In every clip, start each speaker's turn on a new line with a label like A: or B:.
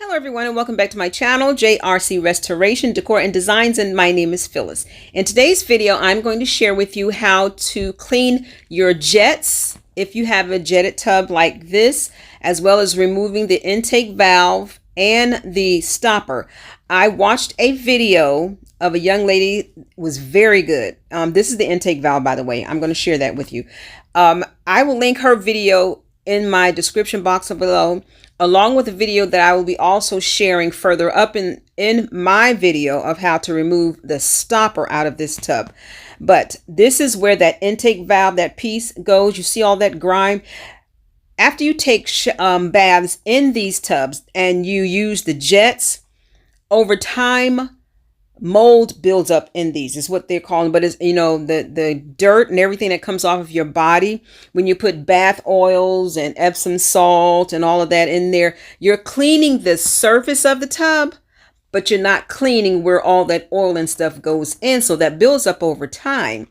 A: Hello everyone and welcome back to my channel, JRC Restoration, Decor and Designs, and my name is Phyllis. In today's video, I'm going to share with you how to clean your jets if you have a jetted tub like this, as well as removing the intake valve and the stopper. I watched a video of a young lady, was very good. This is the intake valve, by the way. I'm going to share that with you. I will link her video in my description box below, along with a video that I will be also sharing further up in my video of how to remove the stopper out of this tub. But this is where that intake valve, that piece goes. You see all that grime? After you take baths in these tubs and you use the jets, over time, mold builds up in these is what they're calling, but it's, you know, the dirt and everything that comes off of your body when you put bath oils and Epsom salt and all of that in there. You're cleaning the surface of the tub, but you're not cleaning where all that oil and stuff goes in, so that builds up over time.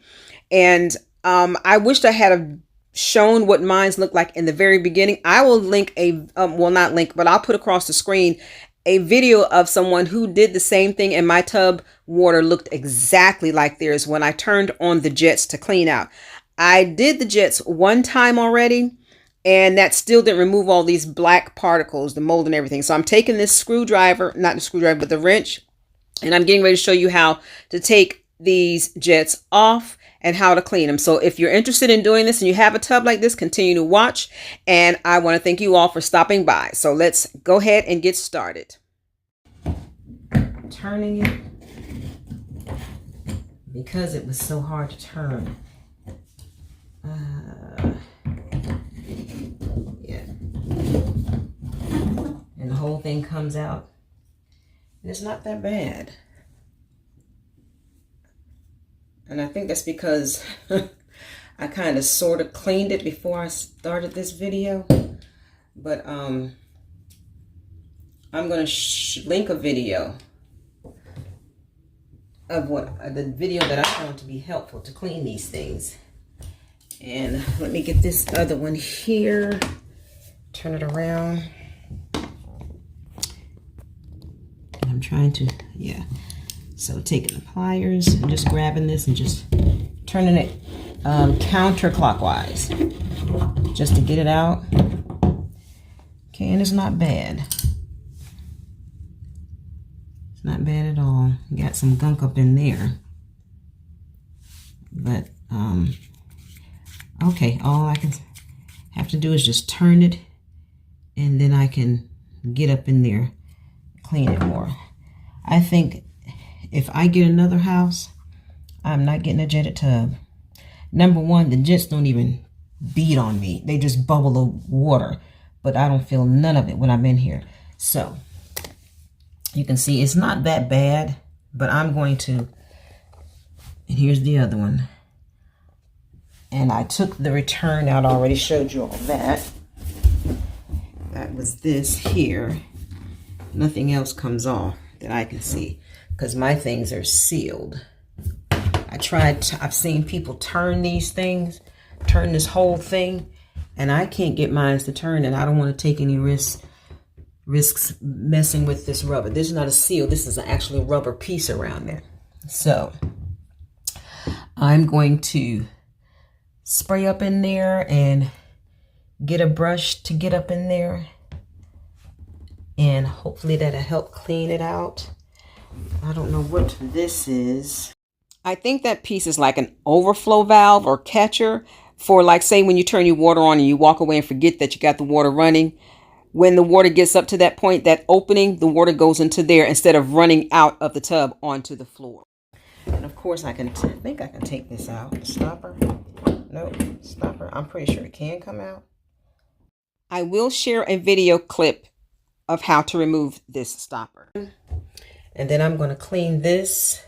A: And I wished I had shown what mines look like in the very beginning. I will link a well, not link, but I'll put across the screen a video of someone who did the same thing, and my tub water looked exactly like theirs when I turned on the jets to clean out. I did the jets one time already, and that still didn't remove all these black particles, the mold and everything. So I'm taking this screwdriver, not the screwdriver, but the wrench, and I'm getting ready to show you how to take these jets off and how to clean them. So if you're interested in doing this and you have a tub like this, continue to watch. And I want to thank you all for stopping by. So let's go ahead and get started. Turning it because it was so hard to turn. Yeah. And the whole thing comes out. It's not that bad. And I think that's because I kind of sort of cleaned it before I started this video. But I'm going to link a video of the video that I found to be helpful to clean these things. And let me get this other one here. Turn it around. I'm trying to, yeah. So taking the pliers and just grabbing this and just turning it counterclockwise just to get it out. Okay, and it's not bad. It's not bad at all. Got some gunk up in there. But, okay, all I can have to do is just turn it, and then I can get up in there, clean it more. I think if I get another house, I'm not getting a jetted tub. Number one, the jets don't even beat on me. They just bubble the water, but I don't feel none of it when I'm in here. So you can see it's not that bad, but I'm going to, and here's the other one. And I took the return out, I already showed you all that. That was this here. Nothing else comes off that I can see, because my things are sealed. I've seen people turn these things, turn this whole thing, and I can't get mine to turn, and I don't want to take any risks messing with this rubber. This is not a seal. This is actually a rubber piece around there. So I'm going to spray up in there and get a brush to get up in there, and hopefully that'll help clean it out. I don't know what this is. I think that piece is like an overflow valve or catcher for, like, say when you turn your water on and you walk away and forget that you got the water running. When the water gets up to that point, that opening, the water goes into there instead of running out of the tub onto the floor. And of course I think I can take this out. The stopper. Nope, stopper. I'm pretty sure it can come out. I will share a video clip of how to remove this stopper. And then I'm going to clean this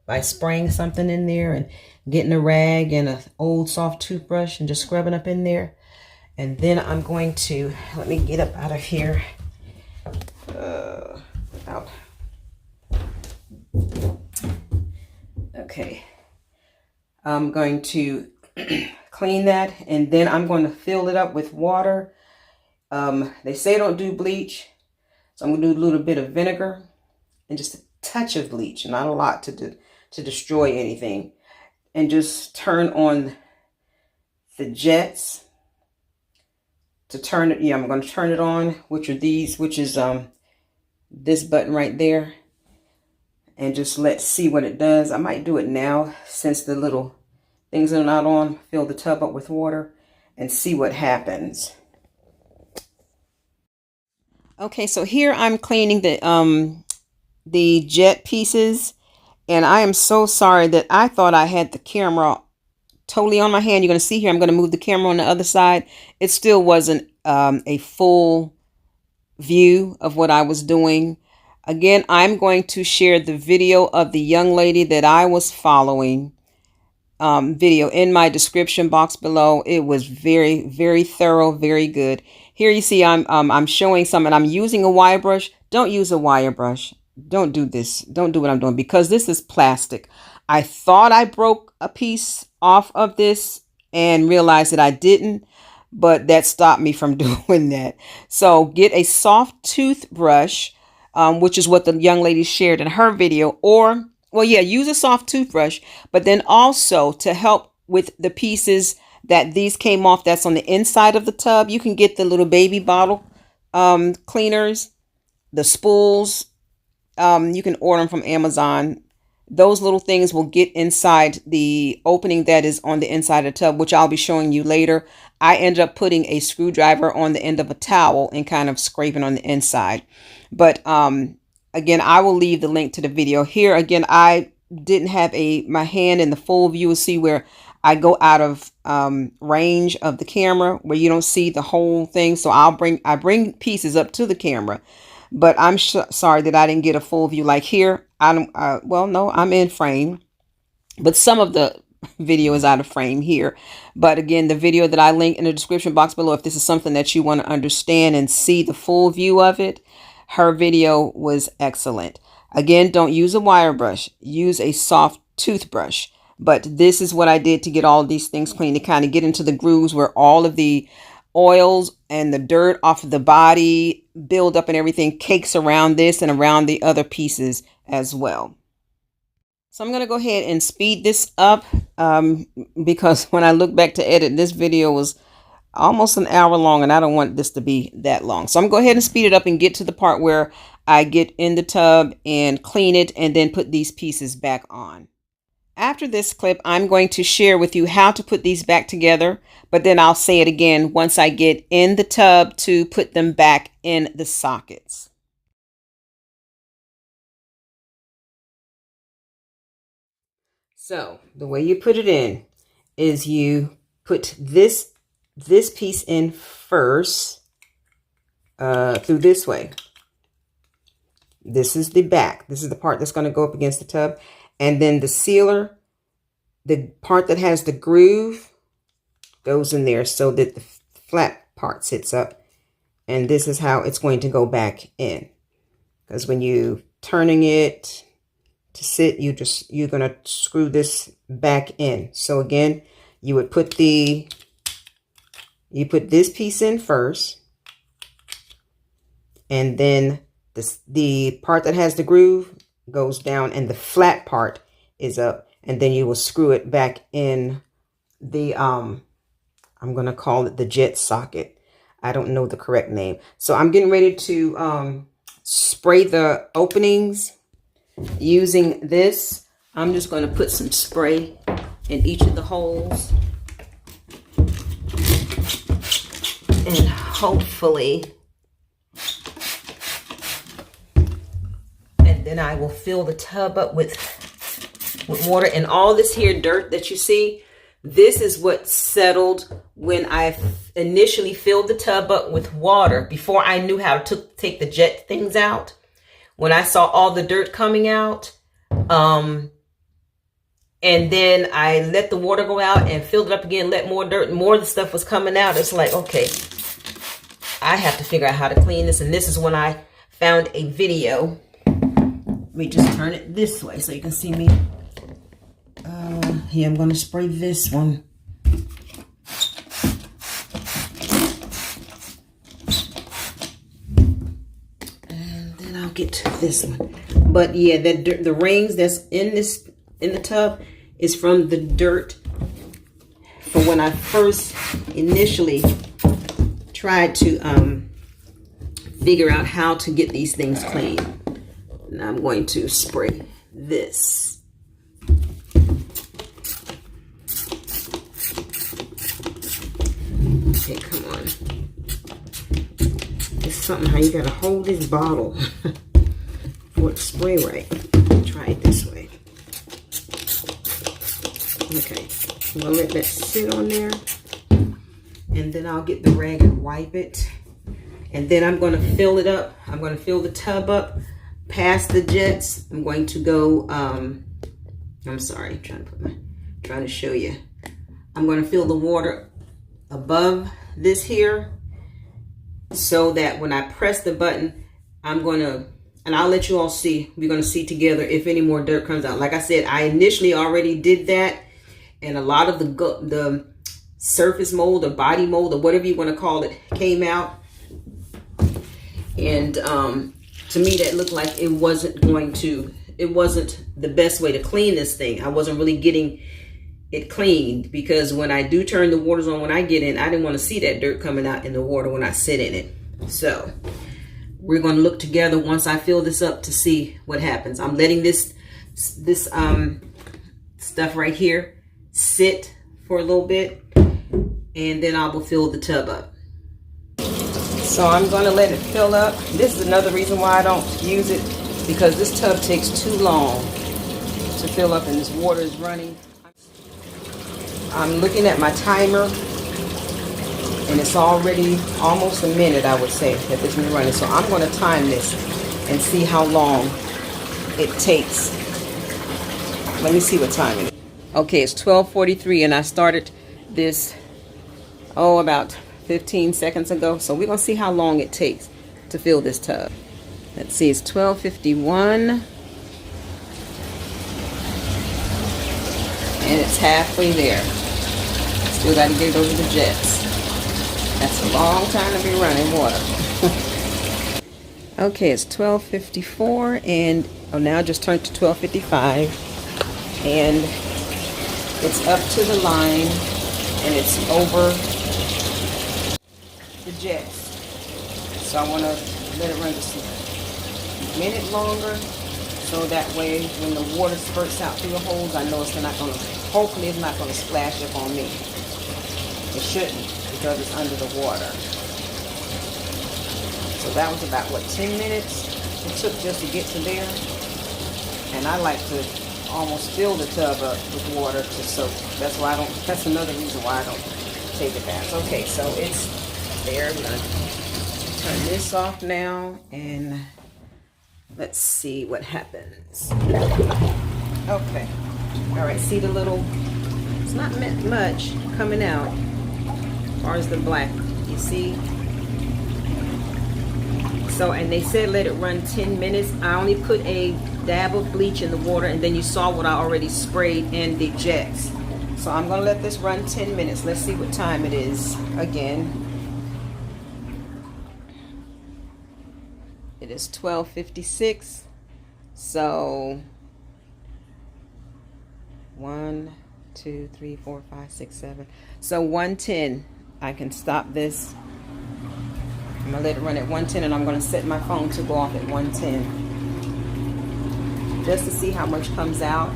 A: by spraying something in there and getting a rag and an old soft toothbrush and just scrubbing up in there. And then I'm going to, let me get up out of here. Out. Okay. I'm going to clean that, and then I'm going to fill it up with water. They say don't do bleach. So I'm going to do a little bit of vinegar and just a touch of bleach, not a lot to destroy anything. And just turn on the jets to turn it. Yeah, I'm going to turn it on, which is this button right there. And just let's see what it does. I might do it now since the little things are not on. Fill the tub up with water and see what happens. Okay, so here I'm cleaning the jet pieces, and I am so sorry that I thought I had the camera totally on my hand. You're going to see here, I'm going to move the camera on the other side. It still wasn't a full view of what I was doing. Again, I'm going to share the video of the young lady that I was following video in my description box below. It was very, very thorough, very good. Here you see I'm showing some, and I'm using a wire brush. Don't use a wire brush. Don't do this. Don't do what I'm doing, because this is plastic. I thought I broke a piece off of this and realized that I didn't, but that stopped me from doing that. So get a soft toothbrush, which is what the young lady shared in her video, or, well, yeah, use a soft toothbrush, but then also to help with the pieces that these came off that's on the inside of the tub, you can get the little baby bottle cleaners, the spools. You can order them from Amazon. Those little things will get inside the opening that is on the inside of the tub, which I'll be showing you later. I ended up putting a screwdriver on the end of a towel and kind of scraping on the inside. But again, I will leave the link to the video here. Again, I didn't have my hand in the full view. You'll see where I go out of range of the camera, where you don't see the whole thing. So I bring pieces up to the camera. But I'm sorry that I didn't get a full view. Like here, well, no, I'm in frame, but some of the video is out of frame here. But again, the video that I link in the description box below, if this is something that you want to understand and see the full view of it, her video was excellent. Again, don't use a wire brush. Use a soft toothbrush. But this is what I did to get all of these things clean, to kind of get into the grooves where all of the oils and the dirt off of the body build up and everything cakes around this and around the other pieces as well. So I'm going to go ahead and speed this up because when I look back to edit, this video was almost an hour long and I don't want this to be that long. So I'm going to go ahead and speed it up and get to the part where I get in the tub and clean it and then put these pieces back on. After this clip, I'm going to share with you how to put these back together, but then I'll say it again once I get in the tub to put them back in the sockets. So the way you put it in is you put this piece in first through this way. This is the back. This is the part that's going to go up against the tub. And then the sealer, the part that has the groove, goes in there so that the flat part sits up. And this is how it's going to go back in. Because when you turning it to sit, you're going to screw this back in. So again, you would put this piece in first. And then the part that has the groove goes down and the flat part is up, and then you will screw it back in the I'm going to call it the jet socket. I don't know the correct name. So I'm getting ready to spray the openings using this. I'm just going to put some spray in each of the holes, and hopefully, and then I will fill the tub up with water. And all this here dirt that you see, this is what settled when I initially filled the tub up with water before I knew how to take the jet things out. When I saw all the dirt coming out, and then I let the water go out and filled it up again, let more dirt, and more of the stuff was coming out. It's like, okay, I have to figure out how to clean this. And this is when I found a video. We just turn it this way so you can see me. Here, I'm going to spray this one. I'll get to this one. But yeah, the rings that's in the tub is from the dirt from when I first initially tried to figure out how to get these things clean. Now I'm going to spray this. Okay, come on. It's something how you gotta hold this bottle for it to spray right. Try it this way. Okay, I'm gonna let that sit on there, and then I'll get the rag and wipe it. And then I'm gonna fill it up. I'm gonna fill the tub up past the jets. I'm going to go, I'm sorry, trying to show you. I'm gonna fill the water above this here so that when I press the button, and I'll let you all see, we're gonna see together if any more dirt comes out. Like I said, I initially already did that, and a lot of the surface mold or body mold or whatever you wanna call it came out. And to me that looked like it wasn't the best way to clean this thing. I wasn't really getting it cleaned, because when I do turn the waters on, when I get in, I didn't want to see that dirt coming out in the water when I sit in it. So we're going to look together once I fill this up to see what happens. I'm letting this stuff right here sit for a little bit, and then I will fill the tub up. So I'm going to let it fill up. This is another reason why I don't use it, because this tub takes too long to fill up and this water is running. I'm looking at my timer, and it's already almost a minute, I would say, that this has been running. So I'm going to time this and see how long it takes. Let me see what time it is. Okay, it's 12:43, and I started this, about 15 seconds ago. So we're going to see how long it takes to fill this tub. Let's see, it's 12:51. And it's halfway there. Still got to get it over the jets. That's a long time to be running water. Okay, it's 12:54, and now I just turned to 12:55, and it's up to the line, and it's over the jets. So I want to let it run just a minute longer, so that way when the water spurts out through the holes, I know it's not going to, hopefully it's not going to splash up on me. It shouldn't, because it's under the water. So that was about, 10 minutes it took just to get to there. And I like to almost fill the tub up with water to soak. That's another reason why I don't take it back. Okay, so it's there. I'm going to turn this off now, and let's see what happens. Okay. All right, see the little, it's not much coming out as far as the black, you see? So, and they said let it run 10 minutes. I only put a dab of bleach in the water, and then you saw what I already sprayed in the jets. So I'm gonna let this run 10 minutes. Let's see what time it is again. It is 12:56. So 1, 2, 3, 4, 5, 6, 7. So 1:10, I can stop this. I'm gonna let it run at 1:10, and I'm gonna set my phone to go off at 1:10, just to see how much comes out,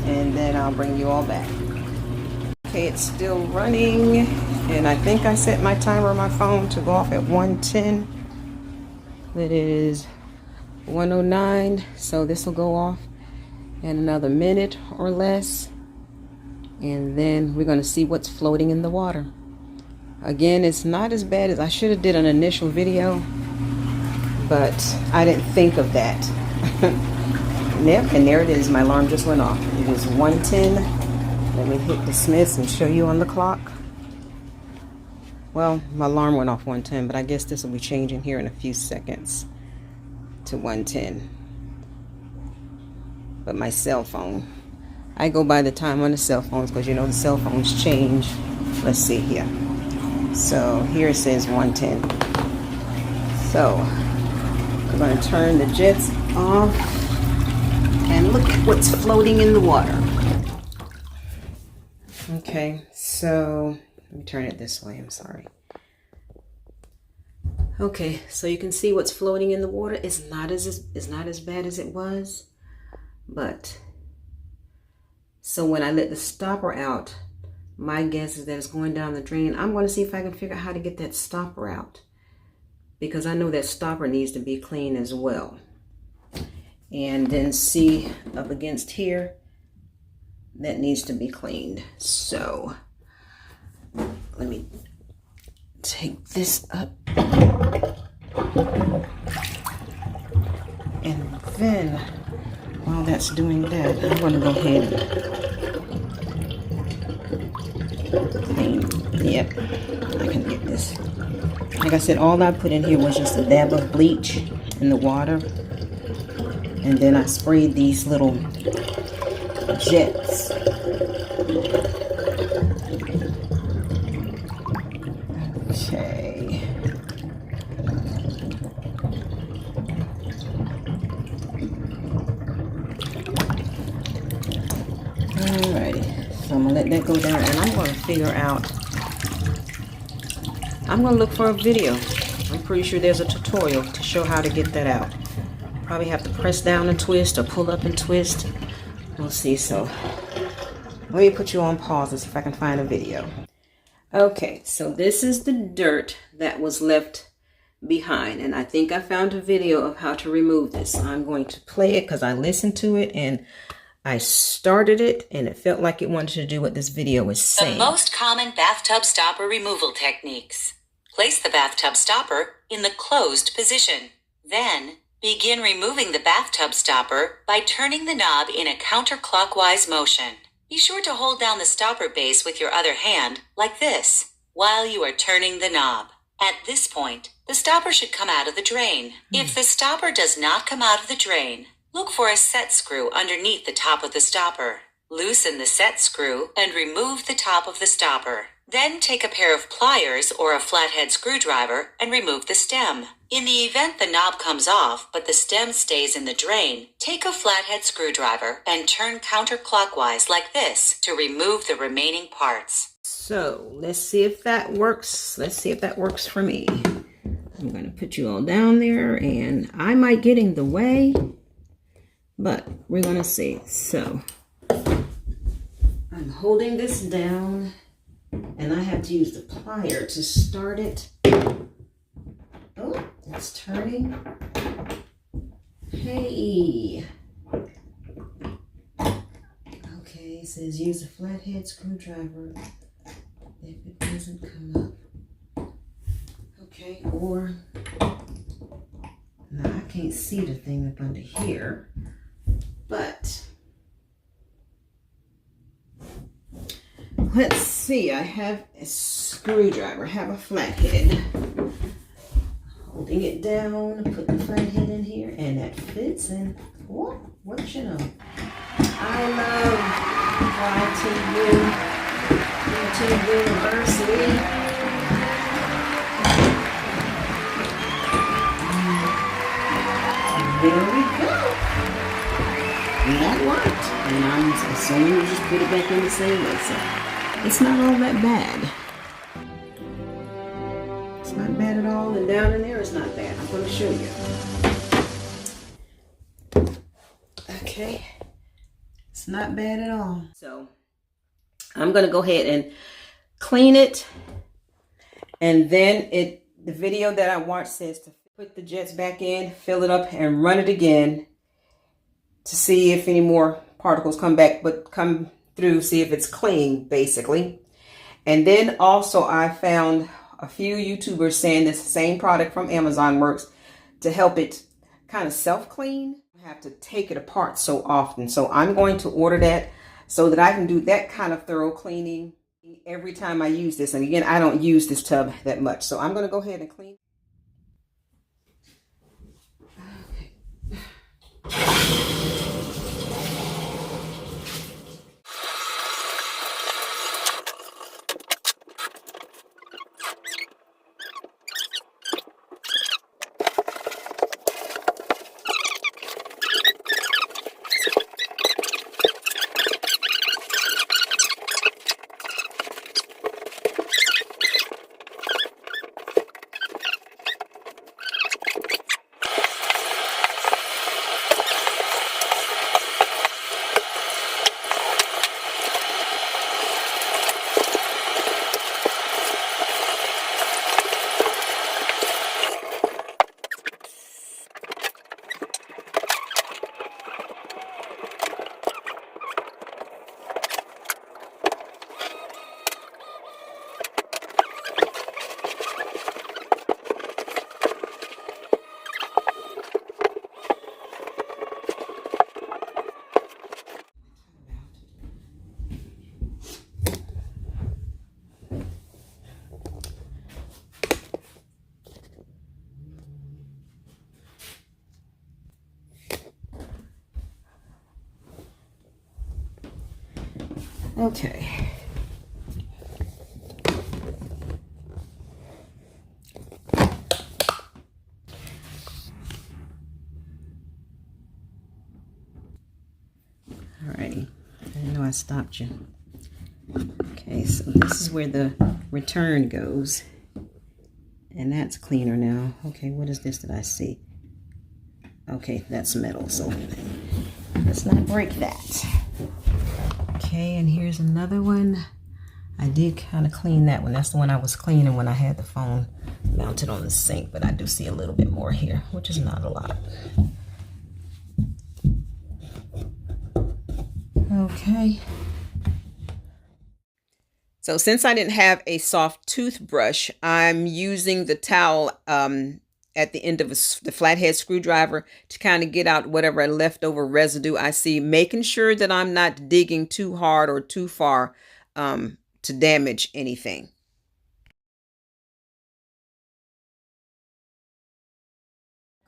A: and then I'll bring you all back. Okay, it's still running, and I think I set my timer on my phone to go off at 1:10. It is 1:09, so this will go off in another minute or less, and then we're going to see what's floating in the water. Again, it's not as bad as I should have did an initial video, but I didn't think of that. Yep, and there it is. My alarm just went off. It is 1:10. Let me hit dismiss and show you on the clock. Well, my alarm went off 1:10, but I guess this will be changing here in a few seconds to 1:10. But my cell phone, I go by the time on the cell phones, because you know the cell phones change. Let's see here. So here it says 1:10. So we're going to turn the jets off and look at what's floating in the water. Okay, so let me turn it this way. I'm sorry. Okay, so you can see what's floating in the water. It's not as bad as it was, but so when I let the stopper out, my guess is that it's going down the drain. I'm going to see if I can figure out how to get that stopper out, because I know that stopper needs to be clean as well. And then see up against here, that needs to be cleaned. So let me take this up. And then while that's doing that, I'm going to go ahead and clean. Yep, I can get this. Like I said, all I put in here was just a dab of bleach in the water. And then I sprayed these little jets. Okay. Alrighty. So I'm going to let that go down, and I'm going to figure out, I'm going to look for a video. I'm pretty sure there's a tutorial to show how to get that out. Probably have to press down and twist or pull up and twist. We'll see. So let me put you on pause and see if I can find a video. Okay, so this is the dirt that was left behind, and I think I found a video of how to remove this. I'm going to play it because I listened to it and I started it and it felt like it wanted to do what this video was saying.
B: The most common bathtub stopper removal techniques. Place the bathtub stopper in the closed position. Then begin removing the bathtub stopper by turning the knob in a counterclockwise motion. Be sure to hold down the stopper base with your other hand, like this, while you are turning the knob. At this point, the stopper should come out of the drain. If the stopper does not come out of the drain, look for a set screw underneath the top of the stopper. Loosen the set screw and remove the top of the stopper. Then take a pair of pliers or a flathead screwdriver and remove the stem. In the event the knob comes off but the stem stays in the drain, take a flathead screwdriver and turn counterclockwise like this to remove the remaining parts.
A: So let's see if that works. Let's see if that works for me. I'm going to put you all down there, and I might get in the way, but we're going to see. So I'm holding this down, and I have to use the plier to start it. Oh, it's turning. Hey. Okay, it says use a flathead screwdriver if it doesn't come up. Okay, or now I can't see the thing up under here, but let's see. I have a screwdriver, I have a flathead. Holding it down, put the flathead in here, and that fits. And what you know? I love YTU University. There we go. And that worked. And I'm assuming you just put it back in the same way. So it's not all that bad. It's not bad at all. And down in there is not bad. I'm going to show you. Okay. It's not bad at all. So I'm going to go ahead and clean it. And then the video that I watched says to put the jets back in, fill it up, and run it again to see if any more particles come through, see if it's clean, basically. And then also I found a few YouTubers saying this same product from Amazon works to help it kind of self-clean. I have to take it apart so often. So I'm going to order that so that I can do that kind of thorough cleaning every time I use this. And again, I don't use this tub that much. So I'm going to go ahead and clean. Okay. Alrighty. I know I stopped you. Okay, so this is where the return goes. And that's cleaner now. Okay, what is this that I see? Okay, that's metal, so let's not break that. Okay, and here's another one. I did kind of clean that one. That's the one I was cleaning when I had the phone mounted on the sink, but I do see a little bit more here, which is not a lot. Okay. So since I didn't have a soft toothbrush, I'm using the towel at the end of the flathead screwdriver to kind of get out whatever leftover residue I see, making sure that I'm not digging too hard or too far to damage anything.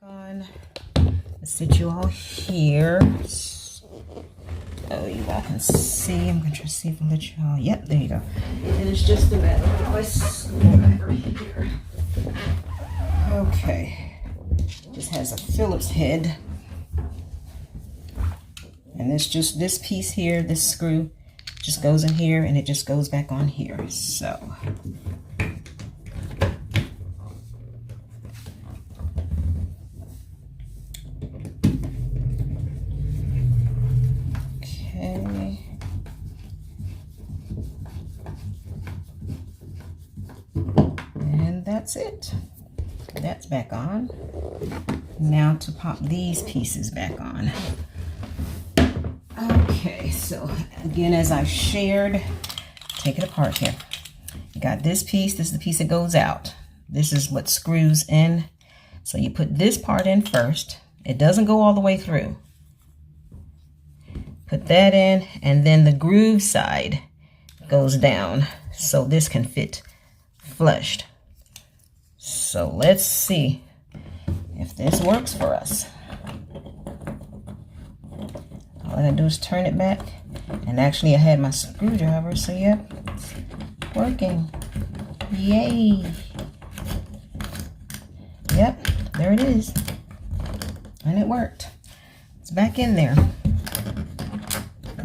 A: Let's sit you all here. Oh, you all can see. I'm going to try to see if I let you all. Yep, there you go. And it's just a matter of over here. Okay. Just has a Phillips head. And it's just this piece here, this screw, just goes in here and it just goes back on here. So. That's it. That's back on. Now to pop these pieces back on. Okay, so again, as I've shared, take it apart here. You got this piece. This is the piece that goes out. This is what screws in. So you put this part in first. It doesn't go all the way through. Put that in, and then the groove side goes down so this can fit flushed. So let's see if this works for us. All I gotta do is turn it back. And actually I had my screwdriver, so yep, it's working. Yay. Yep, there it is. And it worked. It's back in there.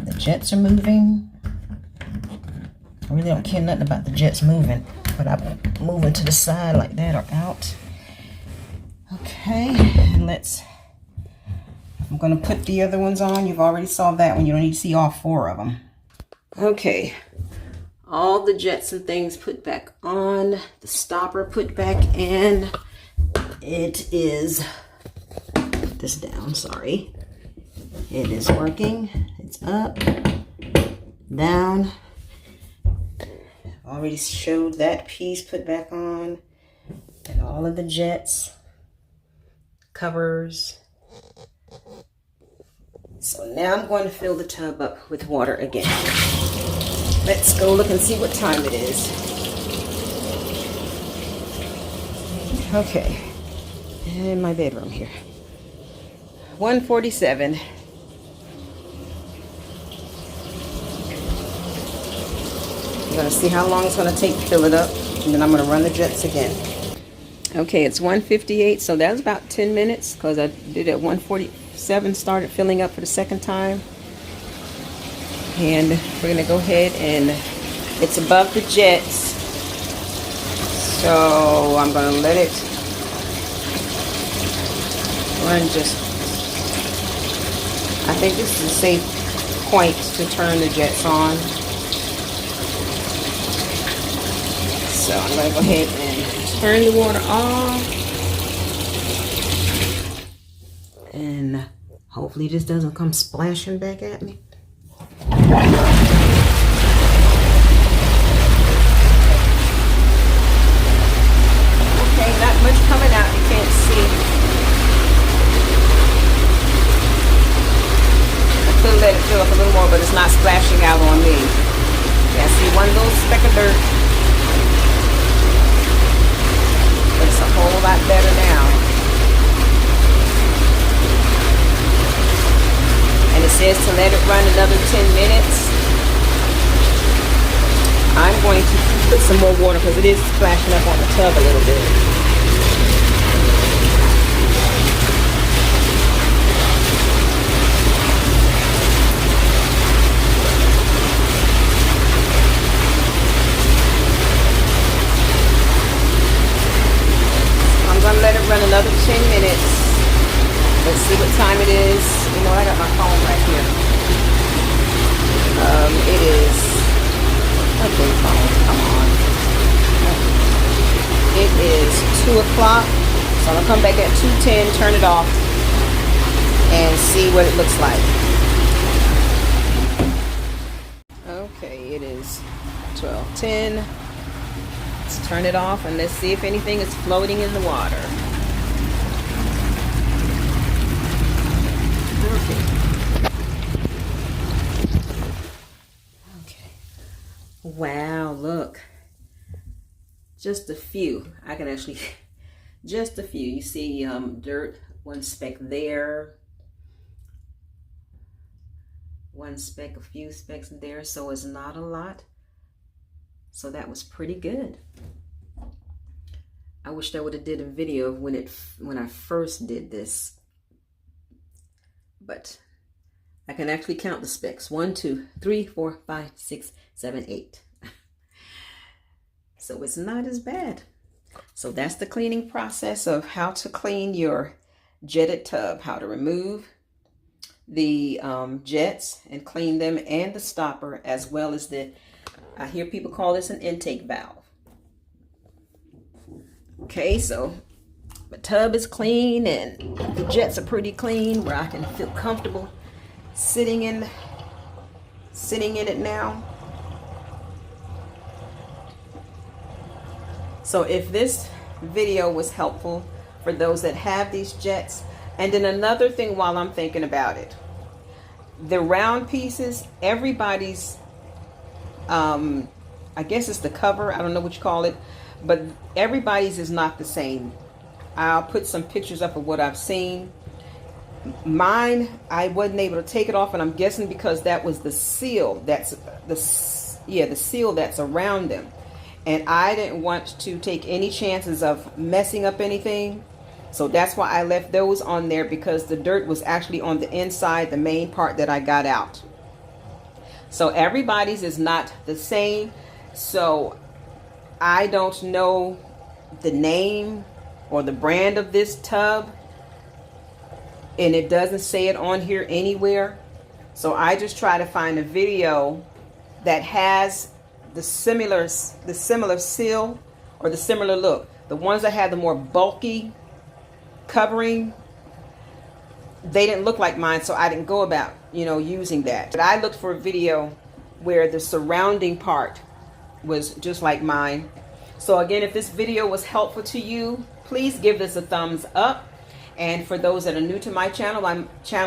A: The jets are moving. I really don't care nothing about the jets moving, but I'm moving to the side like that or out. Okay, and I'm gonna put the other ones on. You've already saw that one. You don't need to see all 4 of them. Okay, all the jets and things put back on. The stopper put back in. It is, put this down, sorry. It is working. It's up, down. Already showed that piece put back on, and all of the jets, covers. So now I'm going to fill the tub up with water again. Let's go look and see what time it is. Okay, in my bedroom here. 1:47. I'm going to see how long it's going to take to fill it up, and then I'm going to run the jets again. Okay, it's 1:58, so that was about 10 minutes because I did it at 1:47, started filling up for the second time. And we're going to go ahead and it's above the jets, so I'm going to let it run just, I think this is a safe point to turn the jets on. So I'm going to go ahead and turn the water off. And hopefully this doesn't come splashing back at me. Okay, not much coming out. You can't see. I could let it fill up a little more, but it's not splashing out on me. Yeah, see one little speck of dirt. But it's a whole lot better now. And it says to let it run another 10 minutes. I'm going to put some more water because it is splashing up on the tub a little bit. I'm going to let it run another 10 minutes. Let's see what time it is. You know, I got my phone right here. It is, okay, phone, come on. It is 2 o'clock. So I'm going to come back at 2:10, turn it off, and see what it looks like. Okay, it is 12:10. Let's turn it off and let's see if anything is floating in the water. Okay. Wow, look. Just a few. I can actually, just a few. You see dirt, one speck there. One speck, a few specks there. So it's not a lot. So that was pretty good. I wish I would have did a video of when I first did this. But I can actually count the specks. 1, 2, 3, 4, 5, 6, 7, 8. So it's not as bad. So that's the cleaning process of how to clean your jetted tub. How to remove the jets and clean them, and the stopper, as well as the, I hear people call this an intake valve. Okay, so the tub is clean and the jets are pretty clean, where I can feel comfortable sitting in it now. So if this video was helpful for those that have these jets, and then another thing while I'm thinking about it, the round pieces, everybody's, I guess it's the cover, I don't know what you call it, but everybody's is not the same. I'll put some pictures up of what I've seen. Mine, I wasn't able to take it off, and I'm guessing because that was the seal, that's the seal that's around them. And I didn't want to take any chances of messing up anything. So that's why I left those on there, because the dirt was actually on the inside, the main part that I got out. So everybody's is not the same. So I don't know the name or the brand of this tub, and it doesn't say it on here anywhere. So I just try to find a video that has the similar seal or the similar look. The ones that had the more bulky covering, they didn't look like mine, so I didn't go about, using that. But I looked for a video where the surrounding part was just like mine. So again, if this video was helpful to you, please give this a thumbs up. And for those that are new to my channel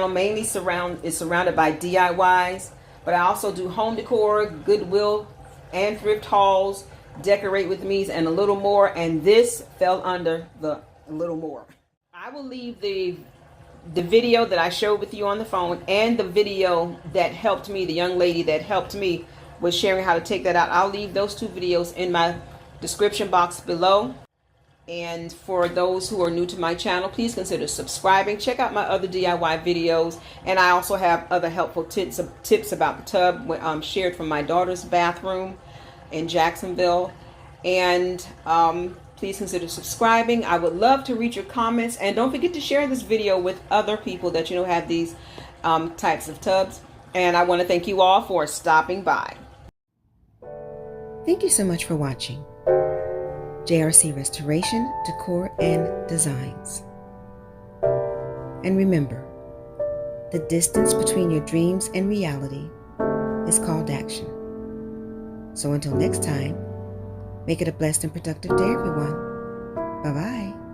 A: mainly is surrounded by DIYs, but I also do home decor, Goodwill and thrift hauls, decorate with me's, and a little more. And this fell under the little more. I will leave the video that I showed with you on the phone, and the video that helped me, the young lady that helped me with sharing how to take that out. I'll leave those 2 videos in my description box below. And for those who are new to my channel, please consider subscribing. Check out my other DIY videos. And I also have other helpful tips about the tub shared from my daughter's bathroom in Jacksonville. And please consider subscribing. I would love to read your comments. And don't forget to share this video with other people that have these types of tubs. And I want to thank you all for stopping by. Thank you so much for watching. JRC Restoration, Decor, and Designs. And remember, the distance between your dreams and reality is called action. So until next time, make it a blessed and productive day, everyone. Bye-bye.